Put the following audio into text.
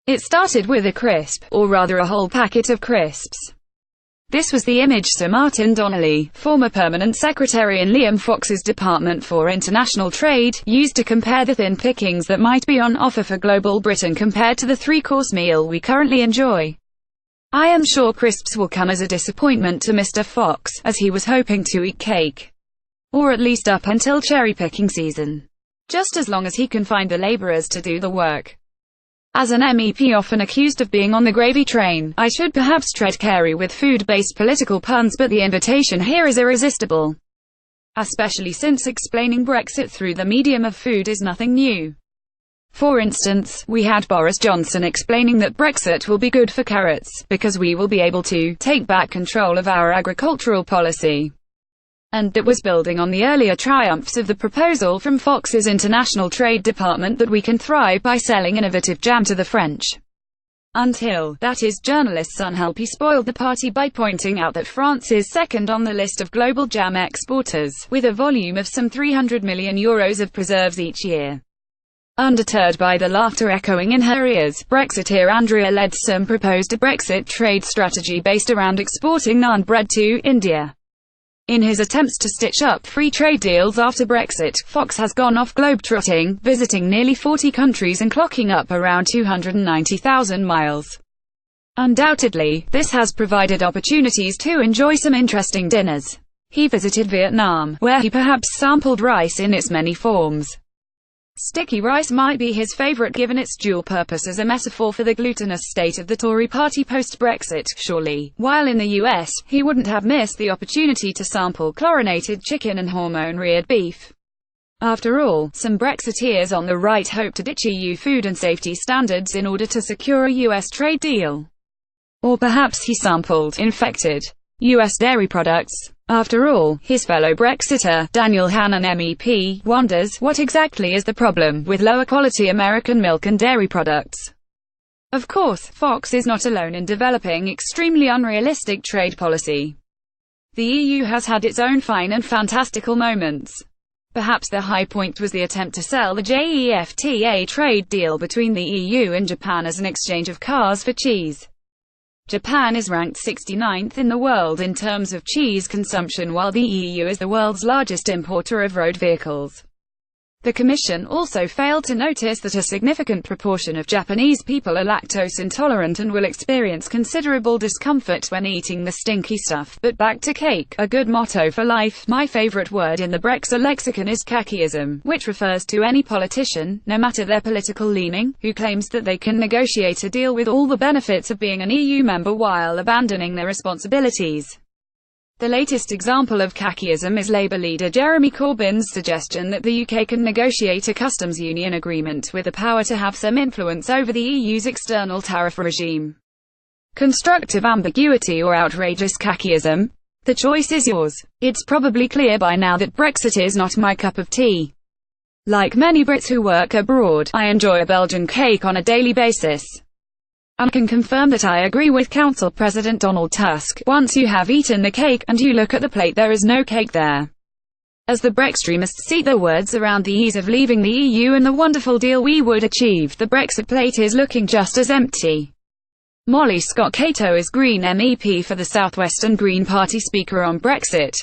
It started with a crisp, or rather a whole packet of crisps. This was the image Sir Martin Donnelly, former permanent secretary in Liam Fox's Department for International Trade, used to compare the thin pickings that might be on offer for global Britain compared to the three-course meal we currently enjoy. I am sure crisps will come as a disappointment to Mr. Fox, as he was hoping to eat cake. Or at least up until cherry-picking season. Just as long as he can find the labourers to do the work. As an MEP often accused of being on the gravy train, I should perhaps tread carey with food-based political puns, but the invitation here is irresistible. Especially since explaining Brexit through the medium of food is nothing new. For instance, we had Boris Johnson explaining that Brexit will be good for carrots, because we will be able to take back control of our agricultural policy. And that was building on the earlier triumphs of the proposal from Fox's International Trade Department that we can thrive by selling innovative jam to the French. Until, that is, journalists unhelpfully spoiled the party by pointing out that France is second on the list of global jam exporters, with a volume of some €300 million of preserves each year. Undeterred by the laughter echoing in her ears, Brexiteer Andrea Leadsom proposed a Brexit trade strategy based around exporting naan bread to India. In his attempts to stitch up free trade deals after Brexit, Fox has gone off globetrotting, visiting nearly 40 countries and clocking up around 290,000 miles. Undoubtedly, this has provided opportunities to enjoy some interesting dinners. He visited Vietnam, where he perhaps sampled rice in its many forms. Sticky rice might be his favourite given its dual purpose as a metaphor for the glutinous state of the Tory party post-Brexit, surely. While in the US, he wouldn't have missed the opportunity to sample chlorinated chicken and hormone-reared beef. After all, some Brexiteers on the right hope to ditch EU food and safety standards in order to secure a US trade deal. Or perhaps he sampled infected US dairy products. After all, his fellow Brexiter, Daniel Hannan MEP, wonders, what exactly is the problem with lower-quality American milk and dairy products? Of course, Fox is not alone in developing extremely unrealistic trade policy. The EU has had its own fine and fantastical moments. Perhaps the high point was the attempt to sell the JEFTA trade deal between the EU and Japan as an exchange of cars for cheese. Japan is ranked 69th in the world in terms of cheese consumption, while the EU is the world's largest importer of road vehicles. The Commission also failed to notice that a significant proportion of Japanese people are lactose intolerant and will experience considerable discomfort when eating the stinky stuff. But back to cake, a good motto for life. My favorite word in the Brexit lexicon is khakism, which refers to any politician, no matter their political leaning, who claims that they can negotiate a deal with all the benefits of being an EU member while abandoning their responsibilities. The latest example of khakism is Labour leader Jeremy Corbyn's suggestion that the UK can negotiate a customs union agreement with the power to have some influence over the EU's external tariff regime. Constructive ambiguity or outrageous khakism? The choice is yours. It's probably clear by now that Brexit is not my cup of tea. Like many Brits who work abroad, I enjoy a Belgian cake on a daily basis. I can confirm that I agree with Council President Donald Tusk. Once you have eaten the cake, and you look at the plate, there is no cake there. As the Brextremists seek their words around the ease of leaving the EU and the wonderful deal we would achieve, the Brexit plate is looking just as empty. Molly Scott Cato is Green MEP for the South West and Green Party Speaker on Brexit.